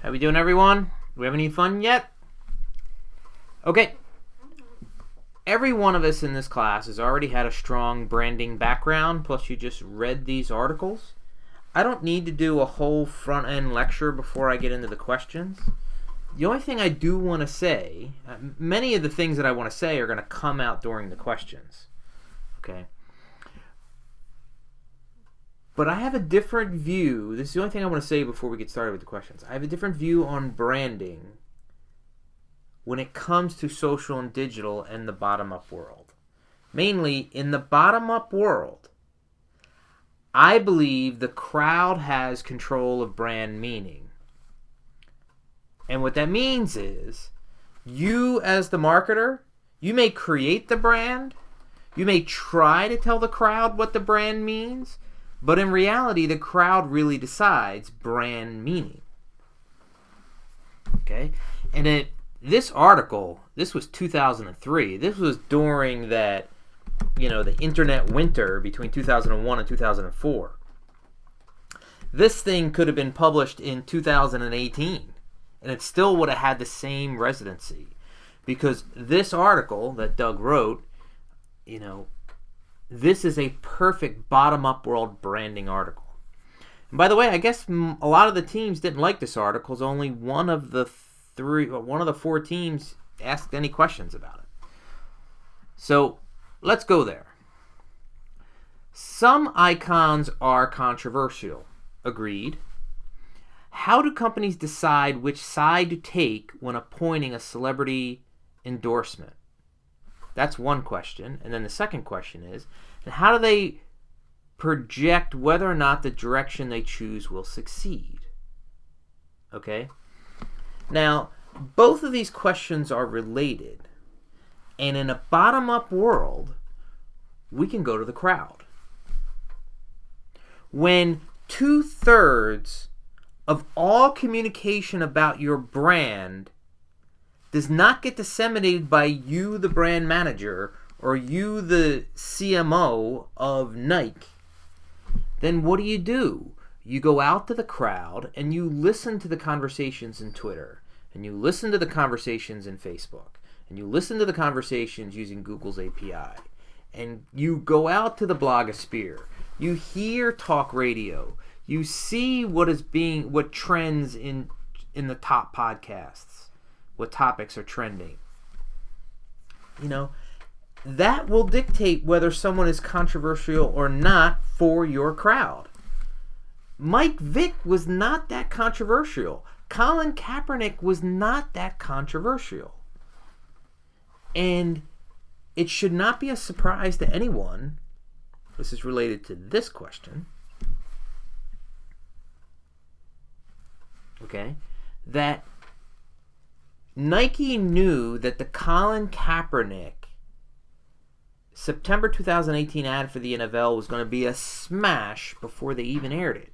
How we doing, everyone? Do we have any fun yet? Okay. Every one of us in this class has already had a strong branding background, plus you just read these articles. I don't need to do a whole front-end lecture before I get into the questions. The only thing I do want to say, many of the things that I want to say are going to come out during the questions. Okay? But I have a different view. This is the only thing I want to say before we get started with the questions. I have a different view on branding when it comes to social and digital and the bottom-up world. Mainly, in the bottom-up world, I believe the crowd has control of brand meaning. And what that means is, you as the marketer, you may create the brand, you may try to tell the crowd what the brand means, but in reality, the crowd really decides brand meaning. Okay? And this article, this was 2003. This was during that, the internet winter between 2001 and 2004. This thing could have been published in 2018, and it still would have had the same residency. Because this article that Doug wrote, this is a perfect bottom-up world branding article. And by the way, I guess a lot of the teams didn't like this article. Only one of the four teams asked any questions about it. So let's go there. Some icons are controversial. Agreed. How do companies decide which side to take when appointing a celebrity endorsement? That's one question. And then the second question is, how do they project whether or not the direction they choose will succeed? Okay? Now, both of these questions are related. And in a bottom-up world, we can go to the crowd. When 2/3 of all communication about your brand does not get disseminated by you, the brand manager, or you, the CMO of Nike, then what do? You go out to the crowd and you listen to the conversations in Twitter, and you listen to the conversations in Facebook, and you listen to the conversations using Google's API, and you go out to the blogosphere, you hear talk radio, you see what trends in the top podcasts, what topics are trending. That will dictate whether someone is controversial or not for your crowd. Mike Vick was not that controversial. Colin Kaepernick was not that controversial. And it should not be a surprise to anyone, this is related to this question, okay, that Nike knew that the Colin Kaepernick September 2018 ad for the NFL was going to be a smash before they even aired it,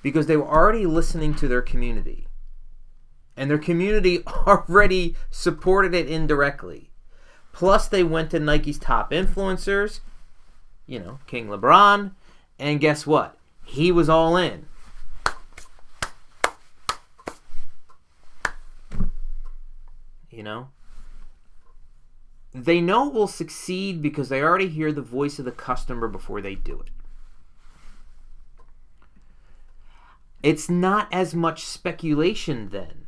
because they were already listening to their community, and their community already supported it indirectly. Plus, they went to Nike's top influencers, King LeBron, and guess what? He was all in. They know it will succeed because they already hear the voice of the customer before they do it. It's not as much speculation then,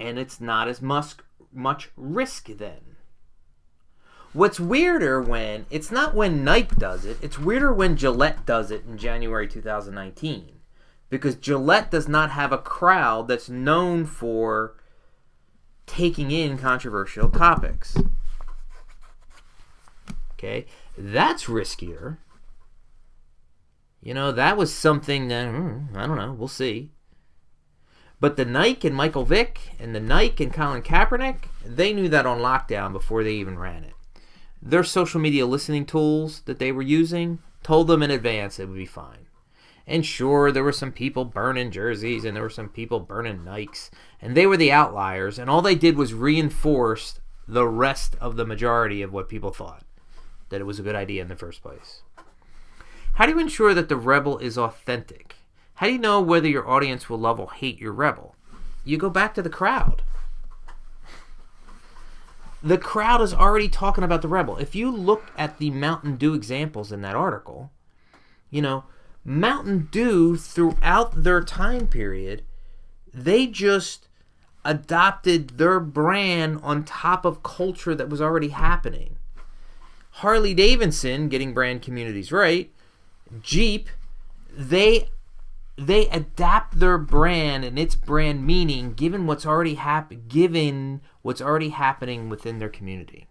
and it's not as much risk then. What's weirder it's not when Nike does it, it's weirder when Gillette does it in January 2019, because Gillette does not have a crowd that's known for taking in controversial topics. Okay, that's riskier. That was something that, I don't know, we'll see. But the Nike and Michael Vick and the Nike and Colin Kaepernick, they knew that on lockdown before they even ran it. Their social media listening tools that they were using told them in advance it would be fine. And sure, there were some people burning jerseys and there were some people burning Nikes, and they were the outliers, and all they did was reinforce the rest of the majority of what people thought, that it was a good idea in the first place. How do you ensure that the rebel is authentic? How do you know whether your audience will love or hate your rebel? you go back to the crowd. The crowd is already talking about the Rebel. If you look at the Mountain Dew examples in that article, Mountain Dew, throughout their time period, they just adopted their brand on top of culture that was already happening. Harley Davidson, getting brand communities right, Jeep, they adapt their brand and its brand meaning given what's already happening within their community.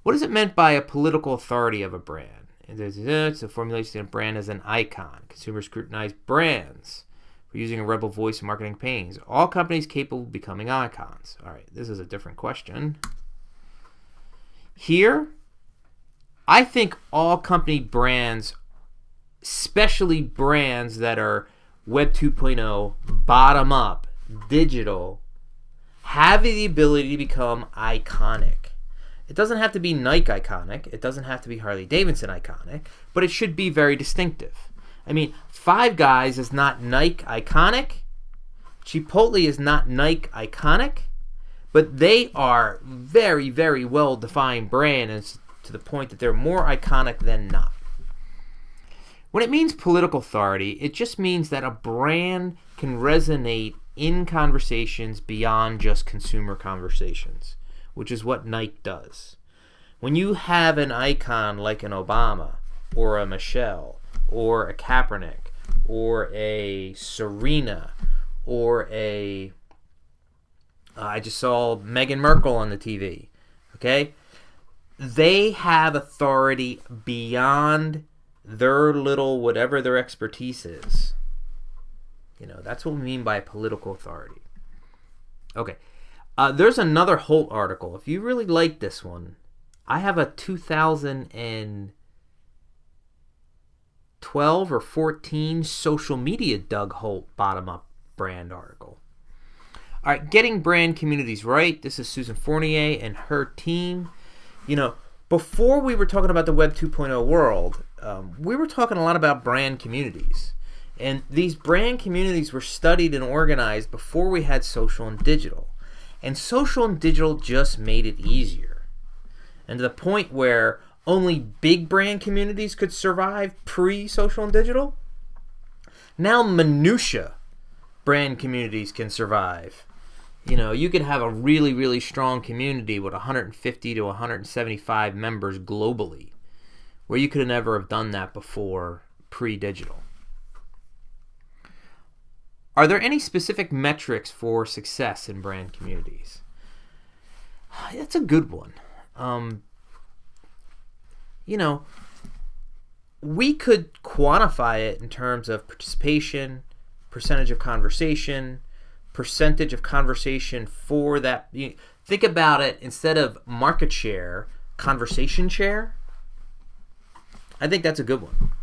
What is it meant by a political authority of a brand? It's the formulation of a brand as an icon. Consumers scrutinize brands for using a rebel voice in marketing campaigns. All companies capable of becoming icons. All right, this is a different question. Here, I think all company brands, especially brands that are Web 2.0, bottom up, digital, have the ability to become iconic. It doesn't have to be Nike iconic. It doesn't have to be Harley Davidson iconic, but it should be very distinctive. I mean, Five Guys is not Nike iconic. Chipotle is not Nike iconic, but they are very, very well-defined brands to the point that they're more iconic than not. When it means political authority, it just means that a brand can resonate in conversations beyond just consumer conversations, which is what Nike does. When you have an icon like an Obama or a Michelle or a Kaepernick or a Serena or I just saw Meghan Markle on the TV, okay? They have authority beyond their little whatever their expertise is. That's what we mean by political authority. Okay. There's another Holt article. If you really like this one, I have a 2012 or 14 social media Doug Holt bottom-up brand article. All right, getting brand communities right. This is Susan Fournier and her team. Before we were talking about the Web 2.0 world, we were talking a lot about brand communities. And these brand communities were studied and organized before we had social and digital. And social and digital just made it easier. And to the point where only big brand communities could survive pre-social and digital, now minutia brand communities can survive. You could have a really, really strong community with 150 to 175 members globally, where you could never have done that before pre-digital. Are there any specific metrics for success in brand communities? That's a good one. We could quantify it in terms of participation, percentage of conversation for that. Think about it, instead of market share, conversation share. I think that's a good one.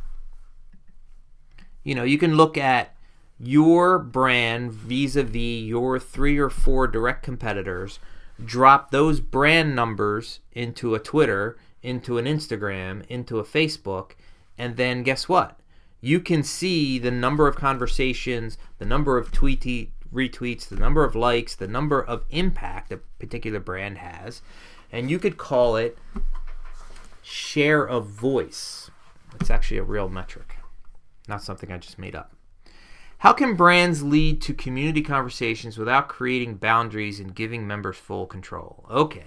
You can look at your brand vis-a-vis your 3 or 4 direct competitors, drop those brand numbers into a Twitter, into an Instagram, into a Facebook, and then guess what? You can see the number of conversations, the number of retweets, the number of likes, the number of impact a particular brand has, and you could call it share of voice. It's actually a real metric, not something I just made up. How can brands lead to community conversations without creating boundaries and giving members full control? Okay.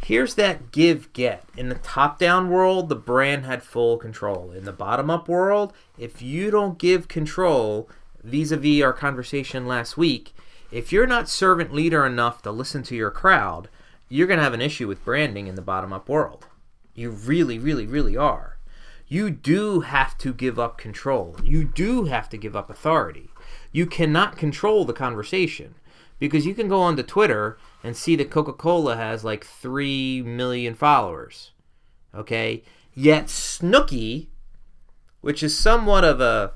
Here's that give-get. In the top-down world, the brand had full control. In the bottom-up world, if you don't give control, vis-a-vis our conversation last week, if you're not servant leader enough to listen to your crowd, you're going to have an issue with branding in the bottom-up world. You really, really, really are. You do have to give up control. You do have to give up authority. You cannot control the conversation, because you can go onto Twitter and see that Coca-Cola has like 3 million followers. Okay? Yet Snooki, which is somewhat of a,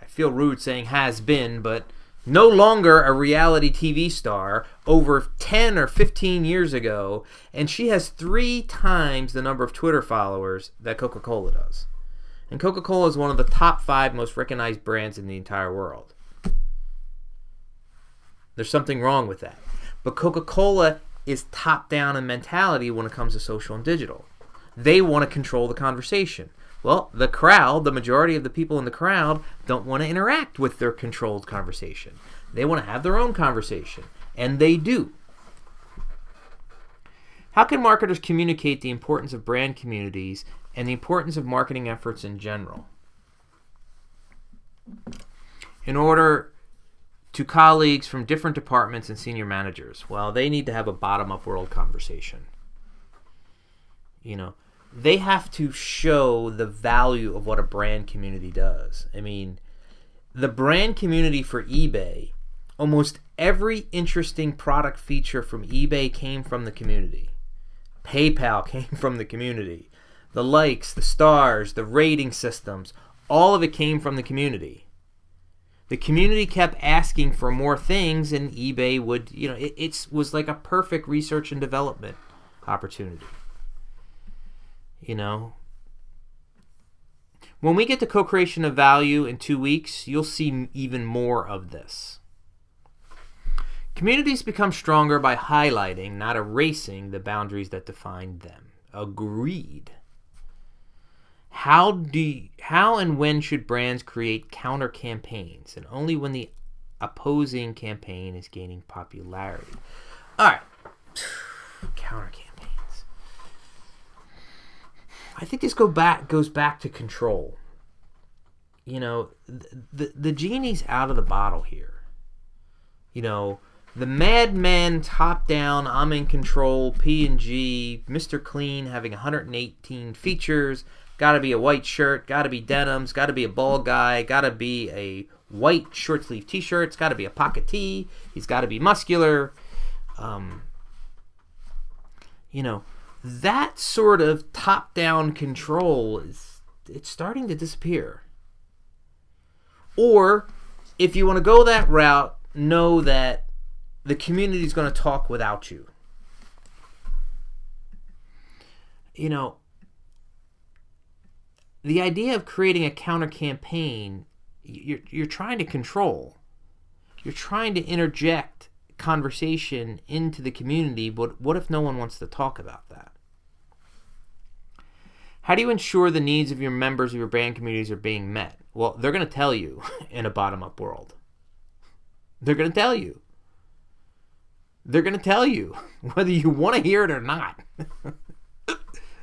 I feel rude saying has been, but no longer a reality TV star, over 10 or 15 years ago, and she has 3 times the number of Twitter followers that Coca-Cola does. And Coca-Cola is one of the top 5 most recognized brands in the entire world. There's something wrong with that. But Coca-Cola is top-down in mentality when it comes to social and digital. They want to control the conversation. Well, the crowd, the majority of the people in the crowd, don't want to interact with their controlled conversation. They want to have their own conversation. And they do. How can marketers communicate the importance of brand communities and the importance of marketing efforts in general? In order to colleagues from different departments and senior managers, well, they need to have a bottom-up world conversation. They have to show the value of what a brand community does. I mean, the brand community for eBay, almost every interesting product feature from eBay came from the community. PayPal came from the community. The likes, the stars, the rating systems, all of it came from the community. The community kept asking for more things, and eBay would, it was like a perfect research and development opportunity. When we get to co-creation of value in 2 weeks, you'll see even more of this. Communities become stronger by highlighting, not erasing, the boundaries that define them. Agreed. How and when should brands create counter campaigns? And only when the opposing campaign is gaining popularity. All right. Counter campaigns. I think this goes back to control. The genie's out of the bottle here. The madman top-down, I'm in control, P&G, Mr. Clean having 118 features, gotta be a white shirt, gotta be denims, gotta be a bald guy, gotta be a white short-sleeve t-shirt, it's gotta be a pocket tee, he's gotta be muscular. That sort of top-down control it's starting to disappear. Or, if you want to go that route, know that the community is going to talk without you. The idea of creating a counter campaign, you're trying to control. You're trying to interject conversation into the community, but what if no one wants to talk about that? How do you ensure the needs of your members of your brand communities are being met? Well, they're going to tell you in a bottom-up world. They're going to tell you. They're going to tell you whether you want to hear it or not.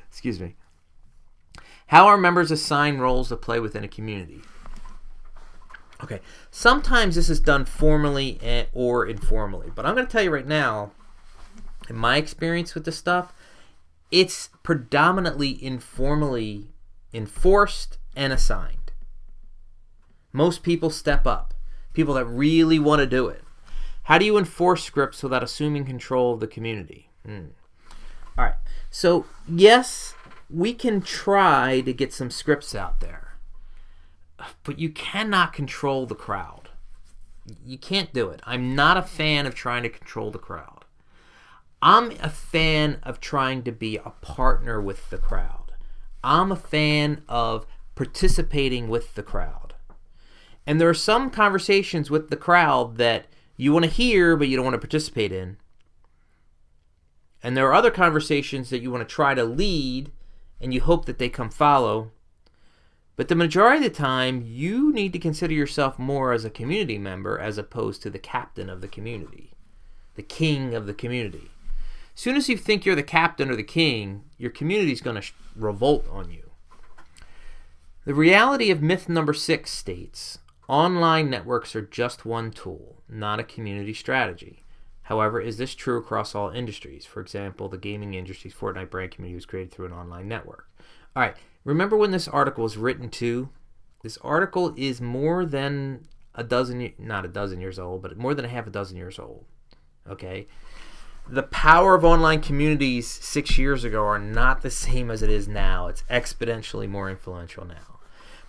Excuse me. How are members assigned roles to play within a community? Okay, sometimes this is done formally or informally, but I'm going to tell you right now, in my experience with this stuff, it's predominantly informally enforced and assigned. Most people step up, people that really want to do it. How do you enforce scripts without assuming control of the community? All right, so yes, we can try to get some scripts out there, but you cannot control the crowd. You can't do it. I'm not a fan of trying to control the crowd. I'm a fan of trying to be a partner with the crowd. I'm a fan of participating with the crowd. And there are some conversations with the crowd that you want to hear, but you don't want to participate in. And there are other conversations that you want to try to lead, and you hope that they come follow. But the majority of the time, you need to consider yourself more as a community member as opposed to the captain of the community, the king of the community. As soon as you think you're the captain or the king, your community is going to revolt on you. The reality of myth number 6 states, online networks are just one tool, not a community strategy. However, is this true across all industries? For example, the gaming industry's Fortnite brand community was created through an online network. All right, remember when this article was written too? This article is more than not a dozen years old, but more than a half a dozen years old. Okay? The power of online communities 6 years ago are not the same as it is now. It's exponentially more influential now.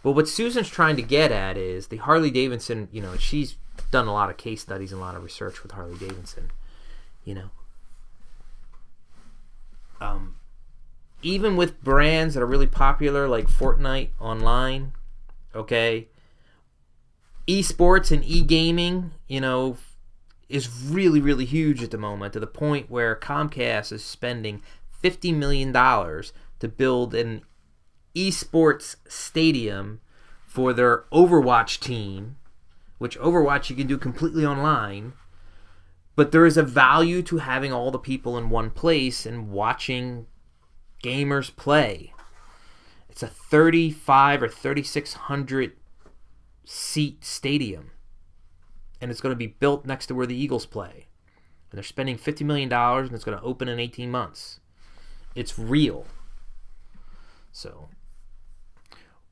But what Susan's trying to get at is the Harley Davidson, she's done a lot of case studies and a lot of research with Harley Davidson. even with brands that are really popular like Fortnite online, okay, esports and e-gaming, is really, really huge at the moment, to the point where Comcast is spending $50 million to build an esports stadium for their Overwatch team, which Overwatch you can do completely online. But there is a value to having all the people in one place and watching gamers play. It's a 35 or 3,600 seat stadium, and it's going to be built next to where the Eagles play. And they're spending $50 million, and it's going to open in 18 months. It's real. So,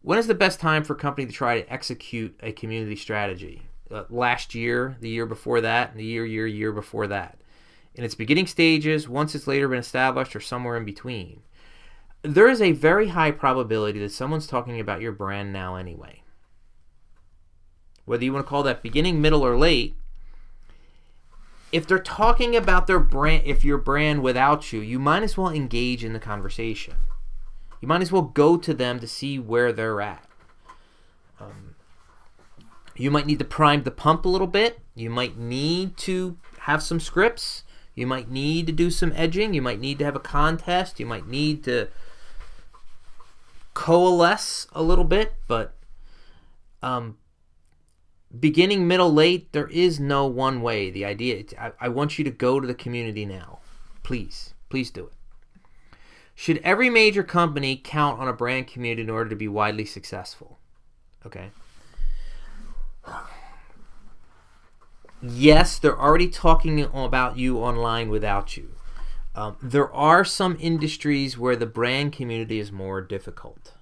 when is the best time for a company to try to execute a community strategy? Last year, the year before that, and the year before that. In its beginning stages, once it's later been established, or somewhere in between. There is a very high probability that someone's talking about your brand now anyway. Whether you want to call that beginning, middle, or late, if they're talking about their brand, if your brand without you, you might as well engage in the conversation. You might as well go to them to see where they're at. You might need to prime the pump a little bit. You might need to have some scripts. You might need to do some edging. You might need to have a contest. You might need to coalesce a little bit. But beginning, middle, late, there is no one way. The idea, I want you to go to the community now. Please do it. Should every major company count on a brand community in order to be widely successful? Okay. Yes, they're already talking about you online without you. There are some industries where the brand community is more difficult.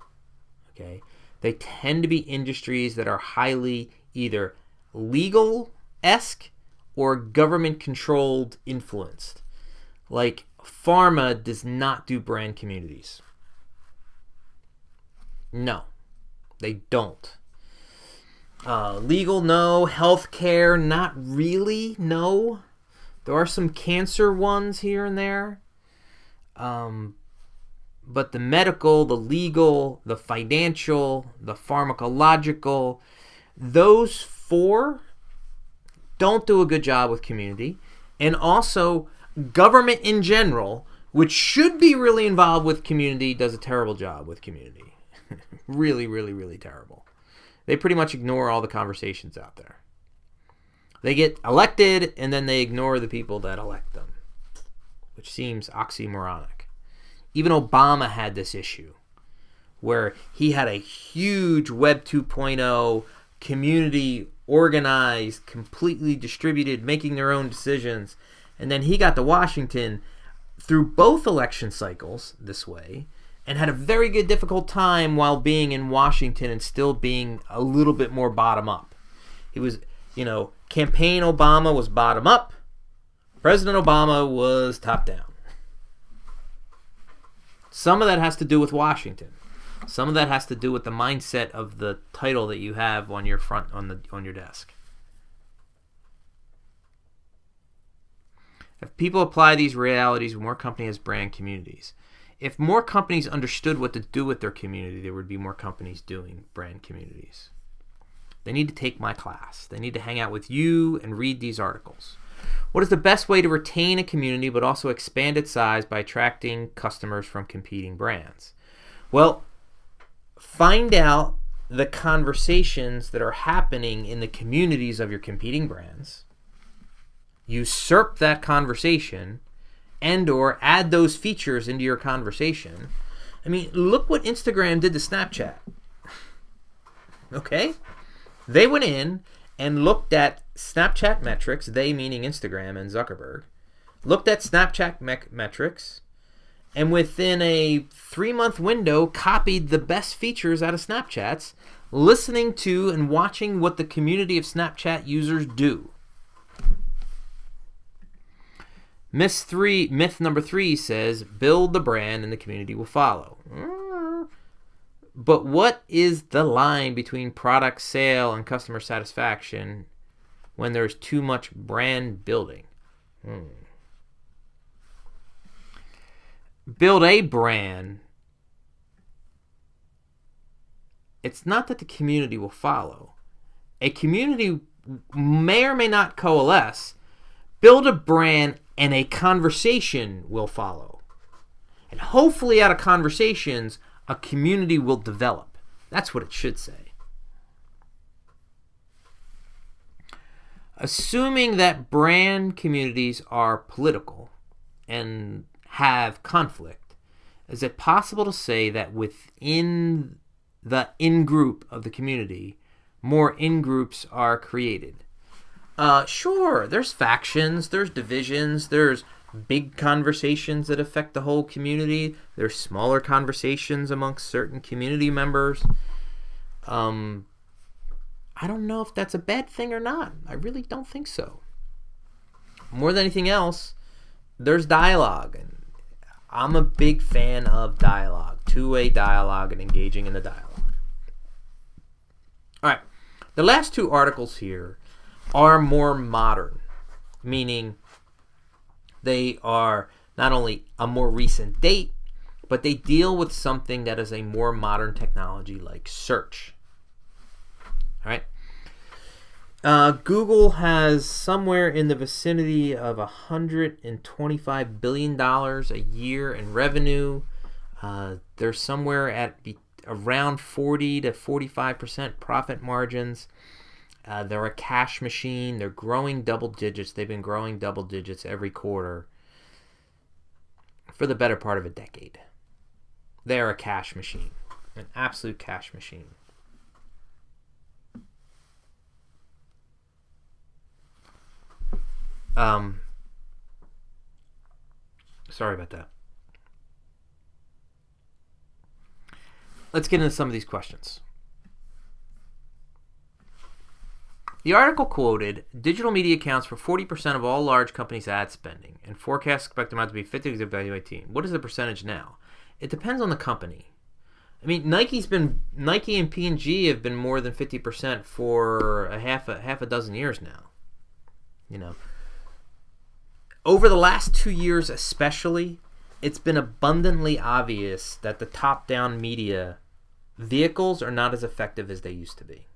Okay, they tend to be industries that are highly either legal-esque or government-controlled, influenced. Like pharma does not do brand communities. No, they don't. Legal, no. Healthcare, not really, no. There are some cancer ones here and there. But the medical, the legal, the financial, the pharmacological, those four don't do a good job with community. And also, government in general, which should be really involved with community, does a terrible job with community. Really, really, really terrible. They pretty much ignore all the conversations out there. They get elected, and then they ignore the people that elect them, which seems oxymoronic. Even Obama had this issue, where he had a huge Web 2.0 community organized, completely distributed, making their own decisions, and then he got to Washington through both election cycles this way, and had a very good difficult time while being in Washington and still being a little bit more bottom up. He was, campaign Obama was bottom up. President Obama was top down. Some of that has to do with Washington. Some of that has to do with the mindset of the title that you have on your front on your desk. If people apply these realities, more companies has brand communities. If more companies understood what to do with their community, there would be more companies doing brand communities. They need to take my class. They need to hang out with you and read these articles. What is the best way to retain a community but also expand its size by attracting customers from competing brands? Well, find out the conversations that are happening in the communities of your competing brands. Usurp that conversation and or add those features into your conversation. I mean, look what Instagram did to Snapchat. Okay? They went in and looked at Snapchat metrics, they meaning Instagram and Zuckerberg, looked at Snapchat metrics, and within a 3-month window copied the best features out of Snapchat's, listening to and watching what the community of Snapchat users do. Myth number 3 says, build the brand and the community will follow. But what is the line between product sale and customer satisfaction when there's too much brand building? build a brand, it's not that the community will follow. A community may or may not coalesce. Build a brand and a conversation will follow. And hopefully out of conversations, a community will develop. That's what it should say. Assuming that brand communities are political and have conflict, is it possible to say that within the in-group of the community, more in-groups are created? Sure, there's factions, there's divisions, there's big conversations that affect the whole community. There's smaller conversations amongst certain community members. I don't know if that's a bad thing or not. I really don't think so. More than anything else, there's dialogue. And I'm a big fan of dialogue, two-way dialogue and engaging in the dialogue. All right, the last two articles here are more modern, meaning they are not only a more recent date, but they deal with something that is a more modern technology like search. All right. Google has somewhere in the vicinity of $125 billion a year in revenue. They're somewhere at around 40 to 45% profit margins. They're a cash machine. They're growing double digits. They've been growing double digits every quarter for the better part of a decade. They're a cash machine, an absolute cash machine. Sorry about that. Let's get into some of these questions. The article quoted, digital media accounts for 40% of all large companies' ad spending, and forecasts expect them out to be 50% by 2018. What is the percentage now? It depends on the company. I mean, Nike and P&G have been more than 50% for a half a dozen years now. You know, over the last 2 years especially, it's been abundantly obvious that the top-down media vehicles are not as effective as they used to be.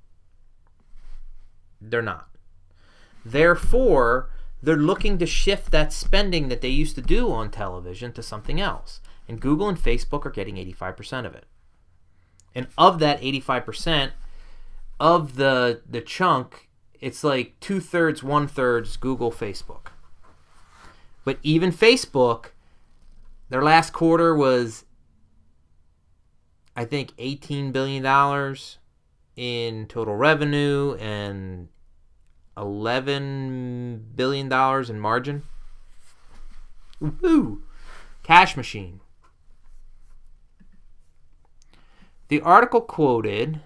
They're not. Therefore, they're looking to shift that spending that they used to do on television to something else. And Google and Facebook are getting 85% of it. And of that 85%, of the chunk, it's like 2/3, 1/3 Google, Facebook. But even Facebook, their last quarter was, I think, $18 billion in total revenue and $11 billion in margin. Woohoo! Cash machine. The article quoted,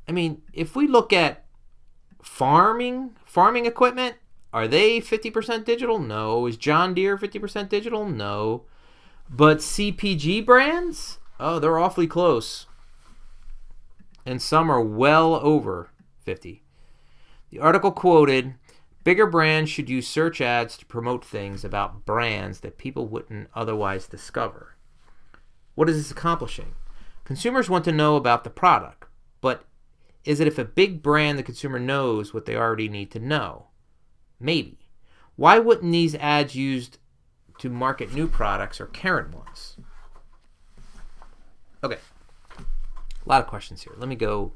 I mean, if we look at farming equipment, are they 50% digital? No. Is John Deere 50% digital? No. But CPG brands? Oh, they're awfully close. And some are well over 50. The article quoted, bigger brands should use search ads to promote things about brands that people wouldn't otherwise discover. What is this accomplishing? Consumers want to know about the product, but is it if a big brand the consumer knows what they already need to know? Maybe. Why wouldn't these ads used to market new products or current ones? Okay. A lot of questions here. Let me go.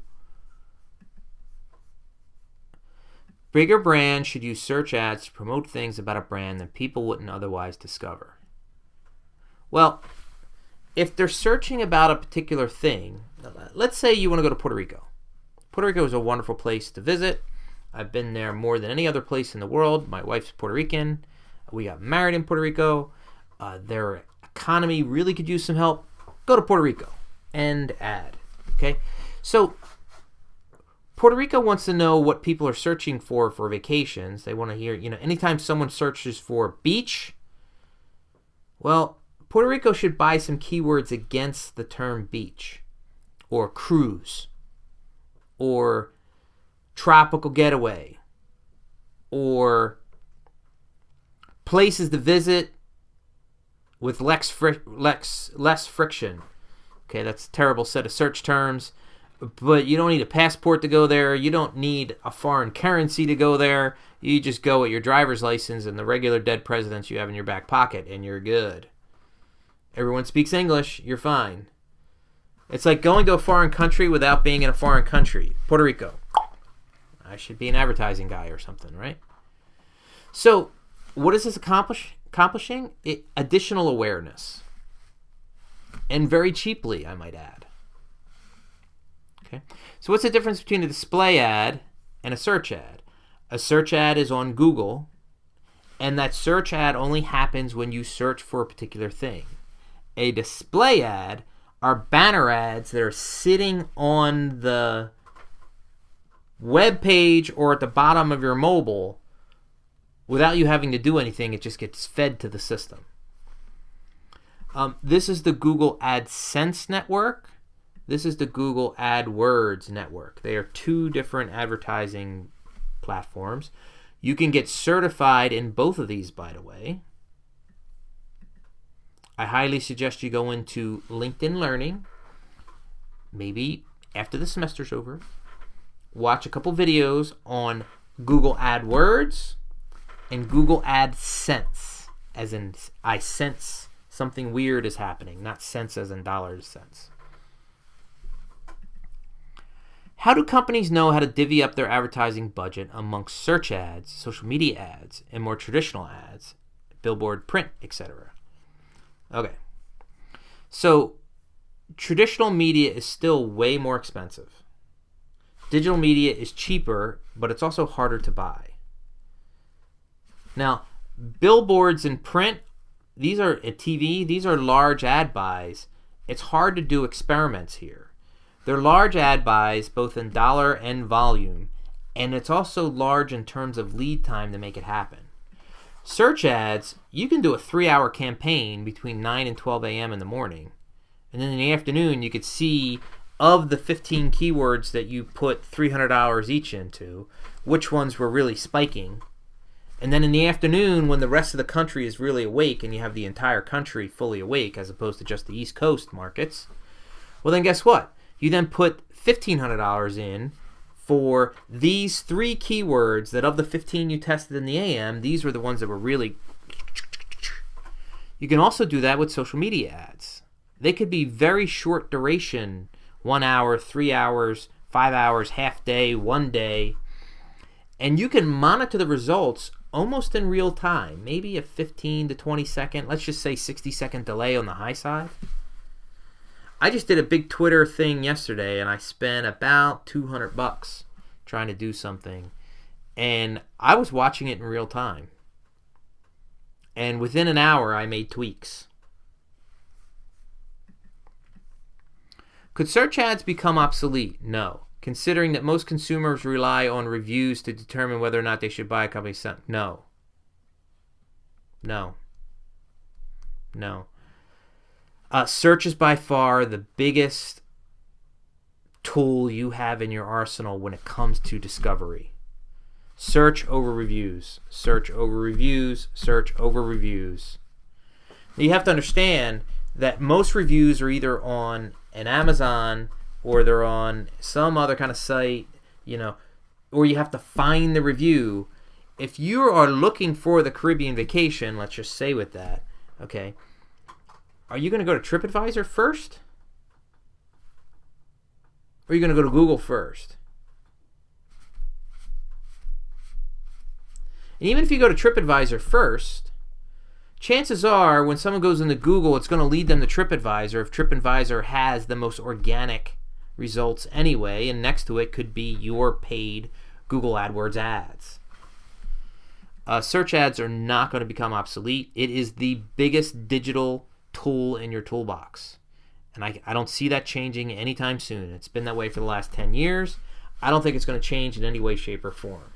Bigger brands should use search ads to promote things about a brand that people wouldn't otherwise discover. Well, if they're searching about a particular thing, let's say you want to go to Puerto Rico. Puerto Rico is a wonderful place to visit. I've been there more than any other place in the world. My wife's Puerto Rican. We got married in Puerto Rico. Their economy really could use some help. Go to Puerto Rico. End ad. Okay? So, Puerto Rico wants to know what people are searching for vacations. They want to hear, anytime someone searches for beach, well, Puerto Rico should buy some keywords against the term beach, or cruise, or tropical getaway, or places to visit, with less friction. Okay, that's a terrible set of search terms, but you don't need a passport to go there. You don't need a foreign currency to go there. You just go with your driver's license and the regular dead presidents you have in your back pocket, and you're good. Everyone speaks English. You're fine. It's like going to a foreign country without being in a foreign country. Puerto Rico. I should be an advertising guy or something, right? So, what is this accomplishing? Additional awareness. And very cheaply, I might add. Okay. So what's the difference between a display ad and a search ad? A search ad is on Google, and that search ad only happens when you search for a particular thing. A display ad are banner ads that are sitting on the web page or at the bottom of your mobile without you having to do anything. It just gets fed to the system. This is the Google AdSense network. This is the Google AdWords network. They are two different advertising platforms. You can get certified in both of these, by the way. I highly suggest you go into LinkedIn Learning, maybe after the semester's over, watch a couple videos on Google AdWords and Google AdSense, as in I sense something weird is happening, not cents as in dollars cents. How do companies know how to divvy up their advertising budget amongst search ads, social media ads, and more traditional ads, billboard, print, etc.? Okay. So, traditional media is still way more expensive. Digital media is cheaper, but it's also harder to buy. Now, billboards and print, these are TV, these are large ad buys. It's hard to do experiments here. They're large ad buys, both in dollar and volume, and it's also large in terms of lead time to make it happen. Search ads, you can do a 3-hour campaign between 9 and 12 a.m. in the morning, and then in the afternoon you could see of the 15 keywords that you put $300 each into, which ones were really spiking. And then in the afternoon, when the rest of the country is really awake and you have the entire country fully awake as opposed to just the East Coast markets, well then guess what? You then put $1,500 in for these 3 keywords that of the 15 you tested in the AM, these were the ones that were really... You can also do that with social media ads. They could be very short duration, 1 hour, 3 hours, 5 hours, half day, 1 day. And you can monitor the results almost in real time. Maybe a 15 to 20 second, let's just say 60-second delay on the high side. I just did a big Twitter thing yesterday, and I spent about $200 trying to do something. And I was watching it in real time. And within an hour, I made tweaks. Could search ads become obsolete? No. Considering that most consumers rely on reviews to determine whether or not they should buy a company's stuff. No. No. No. Search is by far the biggest tool you have in your arsenal when it comes to discovery. Search over reviews. Search over reviews. Search over reviews. Now you have to understand that most reviews are either on an Amazon or they're on some other kind of site, or you have to find the review. If you are looking for the Caribbean vacation, let's just say with that, okay, are you going to go to TripAdvisor first? Or are you going to go to Google first? And even if you go to TripAdvisor first, chances are when someone goes into Google, it's going to lead them to TripAdvisor if TripAdvisor has the most organic results anyway, and next to it could be your paid Google AdWords ads. Search ads are not going to become obsolete. It is the biggest digital tool in your toolbox. And I don't see that changing anytime soon. It's been that way for the last 10 years. I don't think it's going to change in any way, shape, or form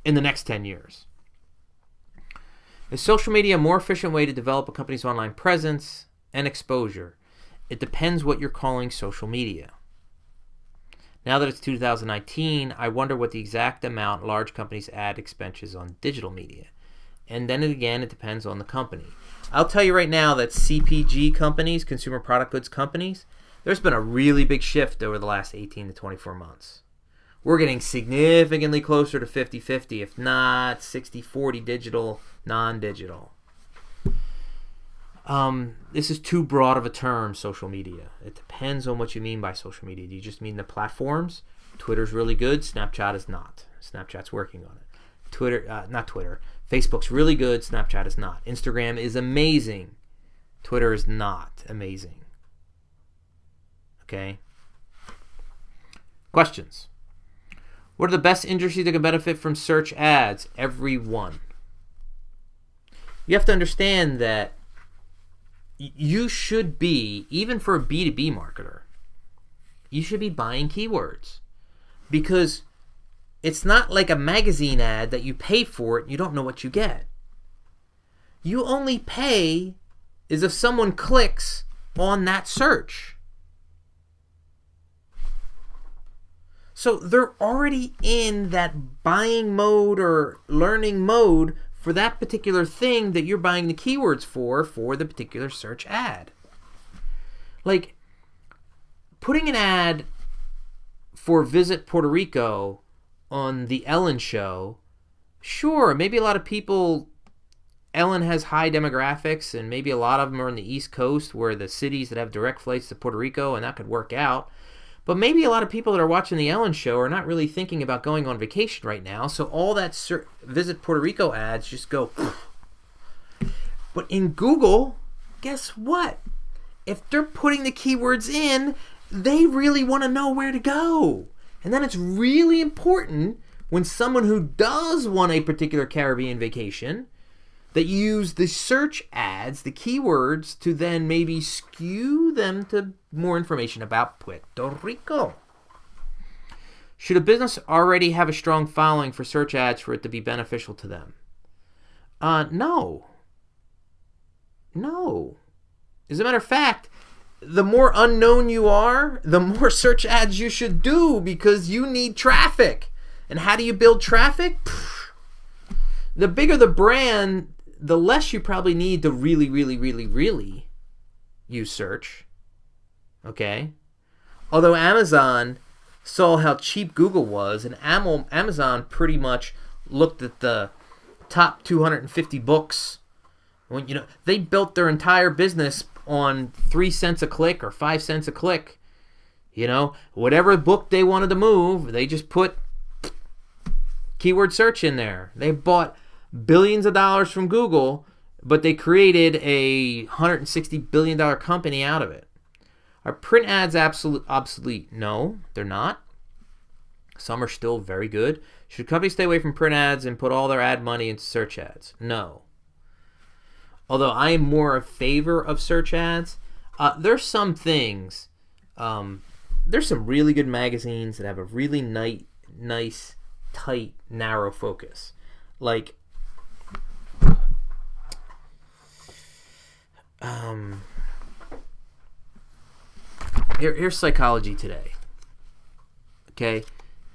in the next 10 years. Is social media a more efficient way to develop a company's online presence and exposure? It depends what you're calling social media. Now that it's 2019, I wonder what the exact amount large companies add expenses on digital media. And then again, it depends on the company. I'll tell you right now that CPG companies, consumer product goods companies, there's been a really big shift over the last 18 to 24 months. We're getting significantly closer to 50-50, if not 60-40 digital, non-digital. This is too broad of a term, social media. It depends on what you mean by social media. Do you just mean the platforms? Twitter's really good. Snapchat is not. Snapchat's working on it. Facebook's really good. Snapchat is not. Instagram is amazing. Twitter is not amazing. Okay? Questions. What are the best industries that can benefit from search ads? Everyone. You have to understand that you should be, even for a B2B marketer, you should be buying keywords. Because it's not like a magazine ad that you pay for it and you don't know what you get. You only pay is if someone clicks on that search. So they're already in that buying mode or learning mode for that particular thing that you're buying the keywords for the particular search ad. Like, putting an ad for Visit Puerto Rico on the Ellen show, sure, maybe a lot of people, Ellen has high demographics, and maybe a lot of them are on the East Coast where the cities that have direct flights to Puerto Rico, and that could work out. But maybe a lot of people that are watching the Ellen show are not really thinking about going on vacation right now, so all that Visit Puerto Rico ads just go. But in Google, guess what? If they're putting the keywords in, they really want to know where to go. And then it's really important when someone who does want a particular Caribbean vacation, that you use the search ads, the keywords, to then maybe skew them to more information about Puerto Rico. Should a business already have a strong following for search ads for it to be beneficial to them? No. As a matter of fact, the more unknown you are, the more search ads you should do, because you need traffic. And how do you build traffic? The bigger the brand, the less you probably need to really use search. Okay? Although Amazon saw how cheap Google was, and Amazon pretty much looked at the top 250 books. When they built their entire business on 3 cents a click or 5 cents a click. Whatever book they wanted to move, they just put keyword search in there. They bought billions of dollars from Google, but they created a $160 billion company out of it. Are print ads obsolete? No, they're not. Some are still very good. Should companies stay away from print ads and put all their ad money into search ads? No. Although I am more in favor of search ads, there's some things. There's some really good magazines that have a really nice, tight, narrow focus. Like, here's Psychology Today. Okay,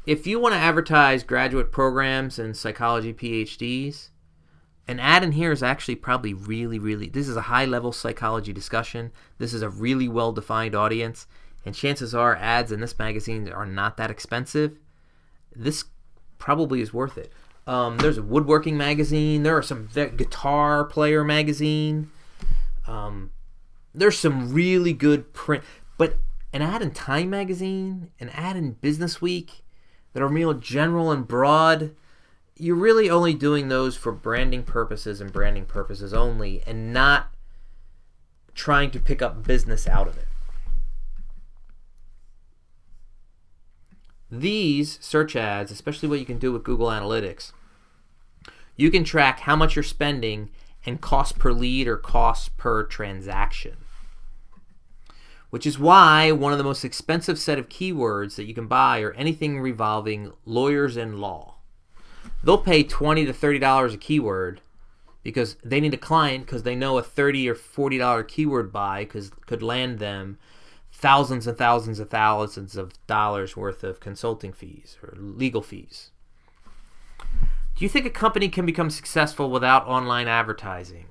if you want to advertise graduate programs and psychology PhDs, an ad in here is actually probably really, this is a high-level psychology discussion. This is a really well-defined audience, and chances are ads in this magazine are not that expensive. This probably is worth it. There's a woodworking magazine. There are some guitar player magazine. There's some really good print. But an ad in Time magazine, an ad in Business Week that are real general and broad, you're really only doing those for branding purposes and branding purposes only, and not trying to pick up business out of it. These search ads, especially what you can do with Google Analytics, you can track how much you're spending and cost per lead or cost per transaction. Which is why one of the most expensive set of keywords that you can buy are anything revolving lawyers and law. They'll pay $20 to $30 a keyword because they need a client, because they know a $30 or $40 keyword buy could land them thousands and thousands of dollars worth of consulting fees or legal fees. Do you think a company can become successful without online advertising?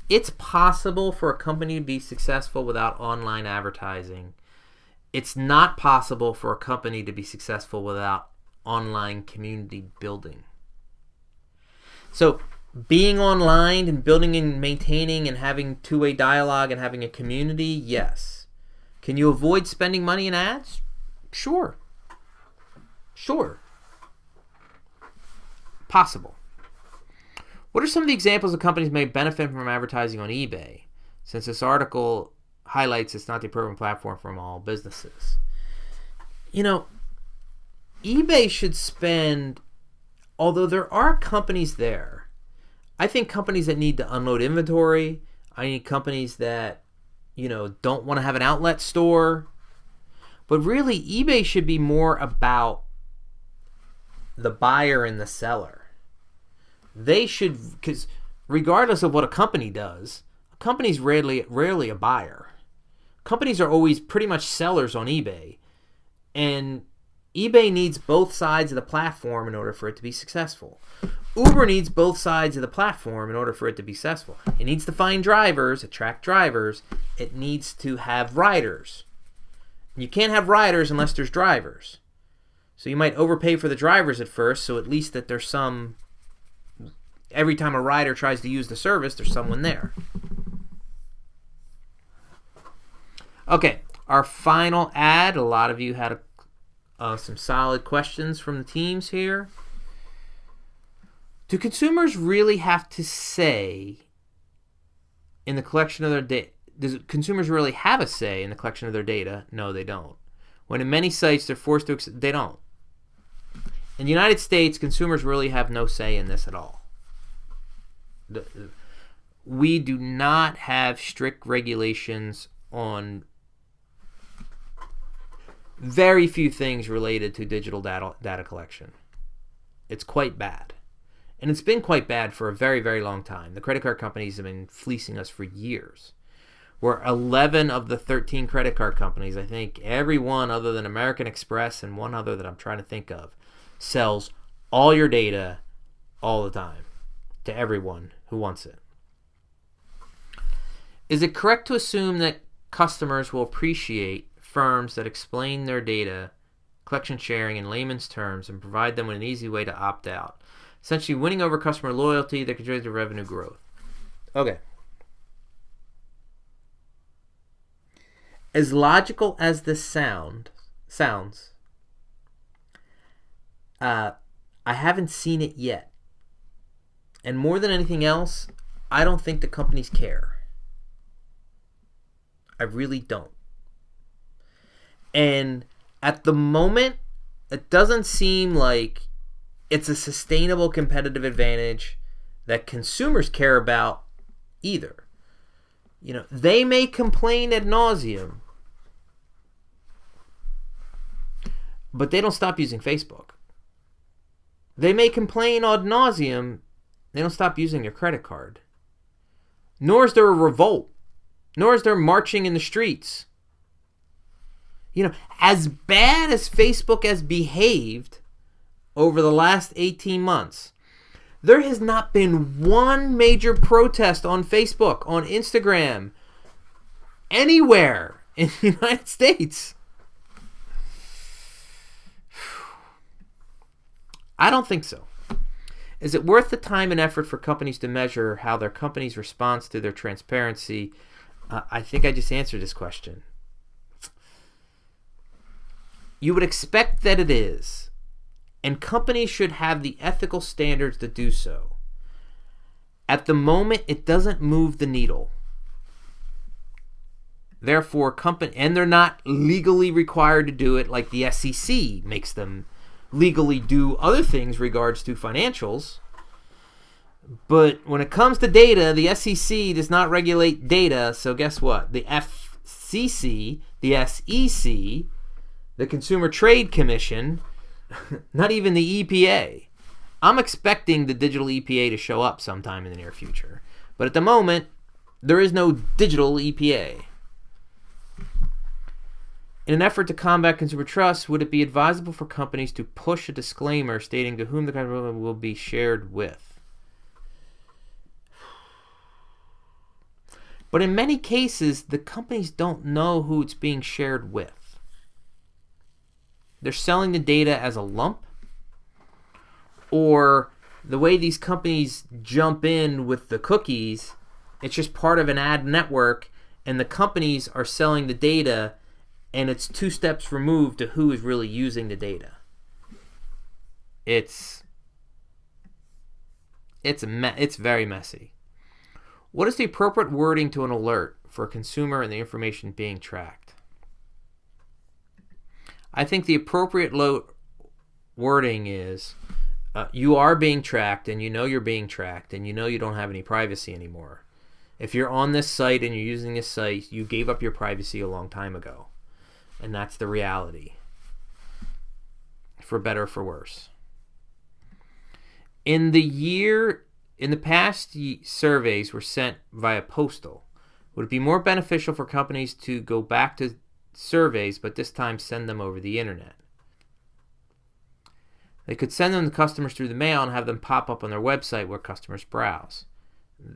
It's possible for a company to be successful without online advertising. It's not possible for a company to be successful without online community building. So being online and building and maintaining and having two-way dialogue and having a community, yes. Can you avoid spending money in ads? Sure. Possible. What are some of the examples of companies may benefit from advertising on eBay? Since this article highlights it's not the appropriate platform for all businesses. eBay should spend, although there are companies there, I think companies that need to unload inventory, I need companies that, don't want to have an outlet store. But really, eBay should be more about the buyer and the seller. They should, because regardless of what a company does, a company's rarely a buyer. Companies are always pretty much sellers on eBay. And eBay needs both sides of the platform in order for it to be successful. Uber needs both sides of the platform in order for it to be successful. It needs to find drivers, attract drivers. It needs to have riders. You can't have riders unless there's drivers. So you might overpay for the drivers at first, so at least that there's some, every time a rider tries to use the service, there's someone there. Okay, our final ad. A lot of you had some solid questions from the teams here. Do consumers really have to say in the collection of their data? Does consumers really have a say in the collection of their data? No, they don't. When in many sites they're forced to, they don't. In the United States, consumers really have no say in this at all. We do not have strict regulations on very few things related to digital data collection. It's quite bad. And it's been quite bad for a very, very long time. The credit card companies have been fleecing us for years. Where 11 of the 13 credit card companies, I think every one other than American Express and one other that I'm trying to think of, sells all your data all the time to everyone who wants it. Is it correct to assume that customers will appreciate firms that explain their data collection sharing in layman's terms and provide them with an easy way to opt out, essentially winning over customer loyalty that contributes to revenue growth? Okay. As logical as this sounds, I haven't seen it yet. And more than anything else, I don't think the companies care. I really don't. And at the moment, it doesn't seem like it's a sustainable competitive advantage that consumers care about either. They may complain ad nauseum, but they don't stop using Facebook. They may complain ad nauseum, they don't stop using their credit card. Nor is there a revolt. Nor is there marching in the streets. As bad as Facebook has behaved over the last 18 months, there has not been one major protest on Facebook, on Instagram, anywhere in the United States. I don't think so. Is it worth the time and effort for companies to measure how their company's response to their transparency? I think I just answered this question. You would expect that it is. And companies should have the ethical standards to do so. At the moment, it doesn't move the needle. Therefore, and they're not legally required to do it like the SEC makes them legally do other things regards to financials. But when it comes to data, the SEC does not regulate data. So guess what? The FCC, the SEC, the Consumer Trade Commission, not even the EPA. I'm expecting the digital EPA to show up sometime in the near future. But at the moment, there is no digital EPA. In an effort to combat consumer trust, would it be advisable for companies to push a disclaimer stating to whom the content will be shared with? But in many cases, the companies don't know who it's being shared with. They're selling the data as a lump, or the way these companies jump in with the cookies, it's just part of an ad network, and the companies are selling the data, and it's 2 steps removed to who is really using the data. It's very messy. What is the appropriate wording to an alert for a consumer and the information being tracked? I think the appropriate wording is, you are being tracked, and you know you're being tracked, and you know you don't have any privacy anymore. If you're on this site and you're using this site, you gave up your privacy a long time ago. And that's the reality. For better or for worse. In the past, surveys were sent via postal. Would it be more beneficial for companies to go back to surveys, but this time send them over the internet? They could send them to customers through the mail and have them pop up on their website where customers browse.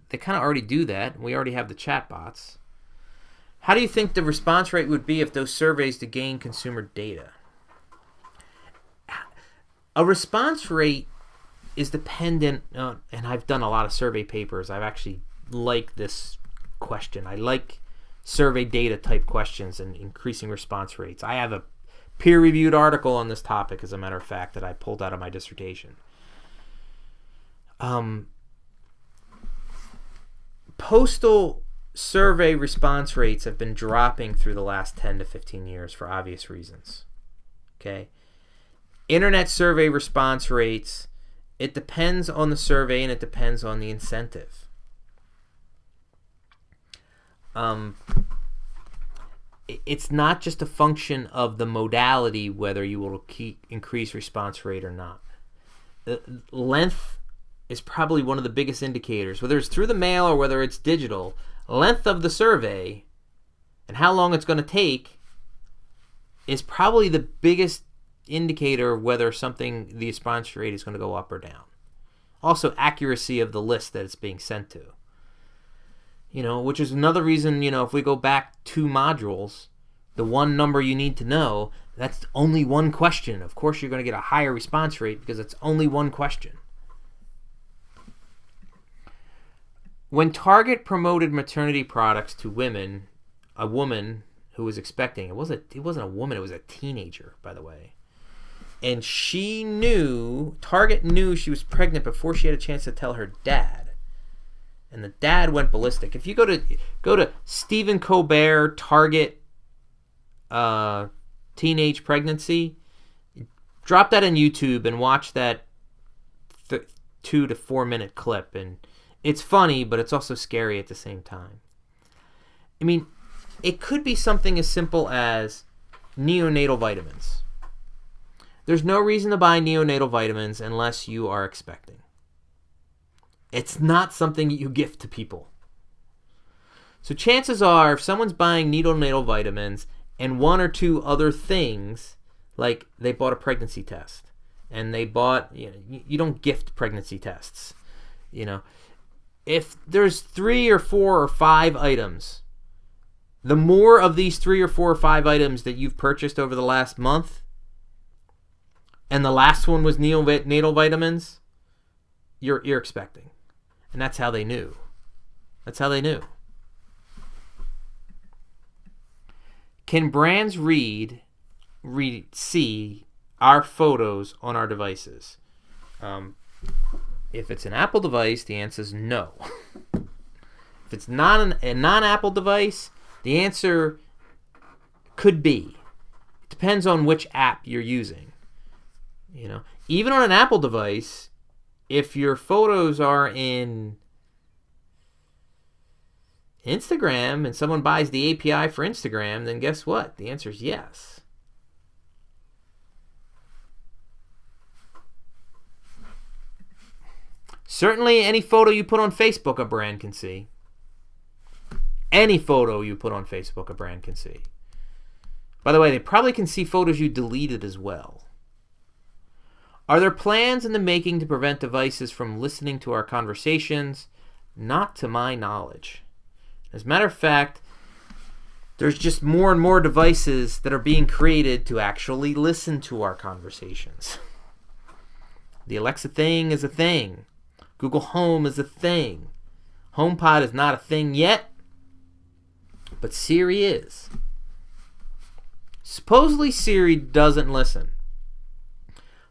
They kind of already do that. We already have the chatbots. How do you think the response rate would be if those surveys to gain consumer data? A response rate is dependent on, and I've done a lot of survey papers. I've actually liked this question. I like survey data type questions and increasing response rates. I have a peer-reviewed article on this topic, as a matter of fact, that I pulled out of my dissertation. Postal survey response rates have been dropping through the last 10 to 15 years for obvious reasons. Okay? Internet survey response rates, it depends on the survey and it depends on the incentive. It's not just a function of the modality whether you will increase response rate or not. The length is probably one of the biggest indicators, whether it's through the mail or whether it's digital. Length of the survey and how long it's going to take is probably the biggest indicator of whether the response rate is going to go up or down. Also, accuracy of the list that it's being sent to. Which is another reason, if we go back 2 modules, the one number you need to know, that's only one question. Of course, you're going to get a higher response rate because it's only one question. When Target promoted maternity products to women, a woman who was expecting, it wasn't a woman, it was a teenager, by the way. And Target knew she was pregnant before she had a chance to tell her dad. And the dad went ballistic. If you go to Stephen Colbert Target teenage pregnancy, drop that on YouTube and watch that 2 to 4 minute clip, and it's funny, but it's also scary at the same time. I mean, it could be something as simple as neonatal vitamins. There's no reason to buy neonatal vitamins unless you are expecting. It's not something you gift to people. So chances are, if someone's buying neonatal vitamins and 1 or 2 other things, like they bought a pregnancy test, and they bought, you don't gift pregnancy tests, If there's 3 or 4 or 5 items, the more of these 3 or 4 or 5 items that you've purchased over the last month, and the last one was neonatal vitamins, you're expecting. And that's how they knew. Can brands see our photos on our devices? If it's an Apple device, the answer is no. If it's not a non-Apple device, the answer could be. It depends on which app you're using. Even on an Apple device, if your photos are in Instagram and someone buys the API for Instagram, then guess what? The answer is yes. Certainly, any photo you put on Facebook, a brand can see. Any photo you put on Facebook, a brand can see. By the way, they probably can see photos you deleted as well. Are there plans in the making to prevent devices from listening to our conversations? Not to my knowledge. As a matter of fact, there's just more and more devices that are being created to actually listen to our conversations. The Alexa thing is a thing. Google Home is a thing. HomePod is not a thing yet, but Siri is. Supposedly Siri doesn't listen.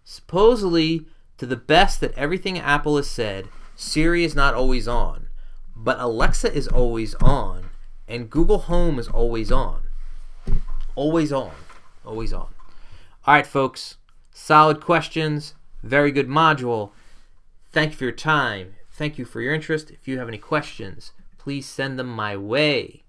Supposedly, to the best that everything Apple has said, Siri is not always on, but Alexa is always on, and Google Home is always on. Always on. Always on. All right, folks. Solid questions. Very good module. Thank you for your time. Thank you for your interest. If you have any questions, please send them my way.